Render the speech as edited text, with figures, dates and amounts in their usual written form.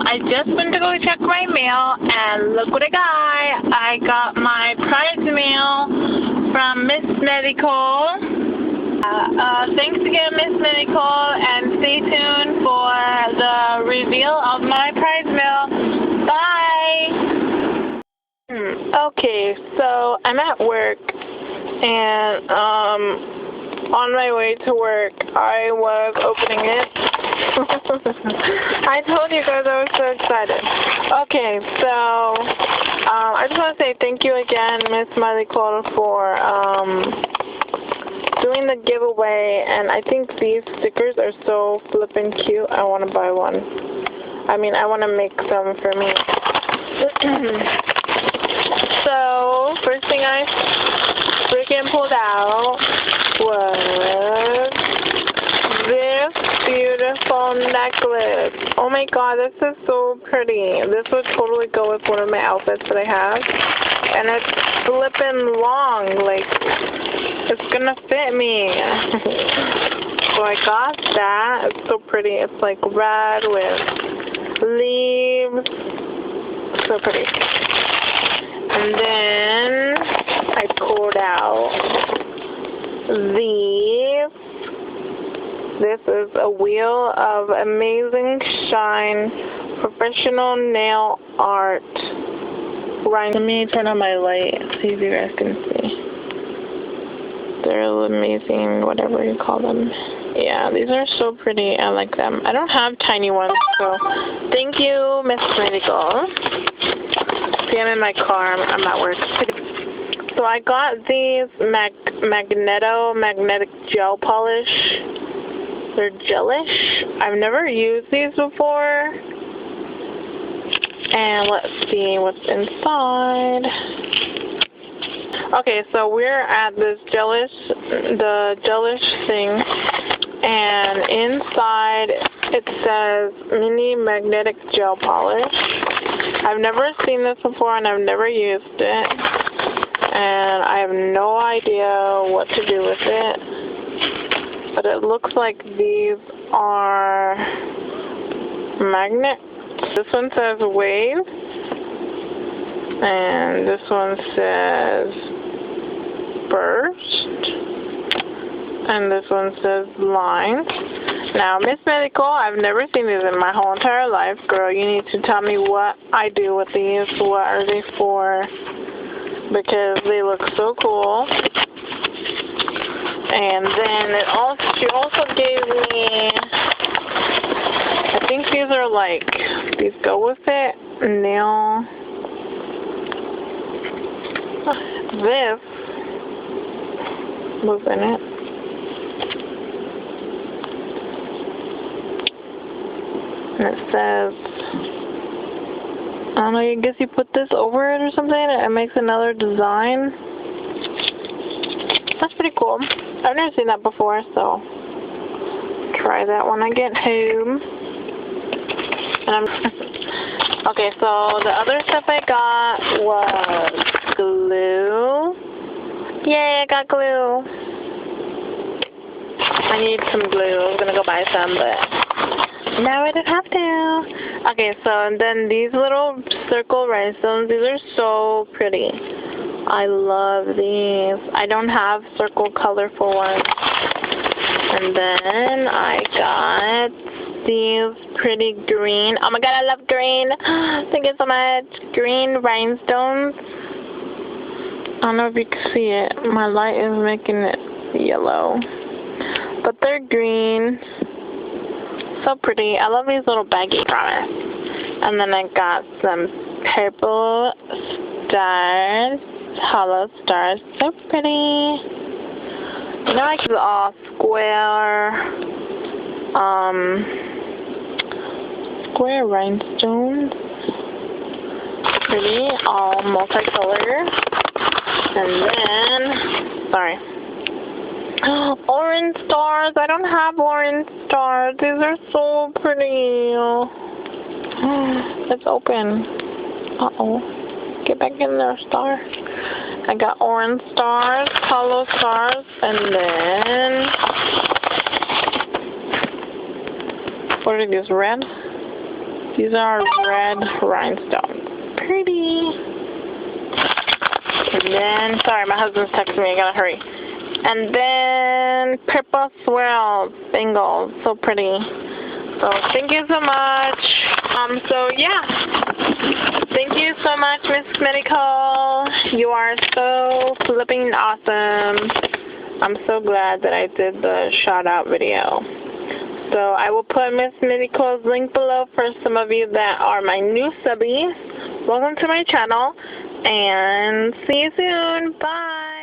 I just went to go check my mail, and look what I got. I got my prize mail from Miss Medical. Thanks again, Miss Medical, and stay tuned for the reveal of my prize mail. Bye! Okay, so I'm at work, and on my way to work, I was opening it. I told you guys I was so excited. Okay, so I just want to say thank you again, Miss Miley Cole, for doing the giveaway. And I think these stickers are so flippin' cute. I want to buy one. I mean, I want to make some for me. So, first thing I freaking pulled out was this beautiful necklace. Oh my god, this is so pretty. This would totally go with one of my outfits that I have. And it's flippin' long, like, it's gonna fit me. So I got that. It's so pretty. It's like red with leaves. So pretty. And then I pulled out these. This is a wheel of Amazing Shine Professional Nail Art. Right. Let me turn on my light, see if you guys can see. They're amazing, whatever you call them. Yeah, these are so pretty. I like them. I don't have tiny ones, so thank you, Miss Medical. See, I'm in my car. I'm at work. So I got these magnetic gel polish. They're gelish. I've never used these before. And let's see what's inside. Okay, so we're at the gelish thing, and inside it says mini magnetic gel polish. I've never seen this before, and I've never used it, and I have no idea what to do with it, but it looks like these are magnets. This one says wave, and this one says burst, and this one says line. Now, Miss Medical, I've never seen these in my whole entire life. Girl, you need to tell me what I do with these. What are they for? Because they look so cool. And then she also gave me, I think these are like, these go with it, nail. This was in it. And it says, I don't know, I guess you put this over it or something, and it makes another design. That's pretty cool. I've never seen that before, so try that when I get home. And okay, so the other stuff I got was glue. Yay, I got glue. I need some glue. I was going to go buy some, but now I don't have to. Okay, so and then these little circle rhinestones, these are so pretty. I love these. I don't have circle colorful ones. And then I got these pretty green. Oh my god, I love green. Thank you so much. Green rhinestones. I don't know if you can see it. My light is making it yellow. But they're green. So pretty. I love these little baggy promise. And then I got some purple stars, hollow stars. So pretty. You know, I keep it all square, square rhinestones. Pretty, all multicolored. And then, sorry. Orange stars. I don't have orange stars. These are so pretty. It's open. Uh-oh. Get back in there, star. I got orange stars, hollow stars, and then, what are these, red? These are red rhinestones. Pretty. And then, sorry, my husband's texting me. I gotta hurry. And then purple swirls, bangles, so pretty. So thank you so much. So yeah, thank you so much, Miss Medical. You are so flipping awesome. I'm so glad that I did the shout out video. So I will put Miss Medical's link below for some of you that are my new subbies. Welcome to my channel, and see you soon. Bye.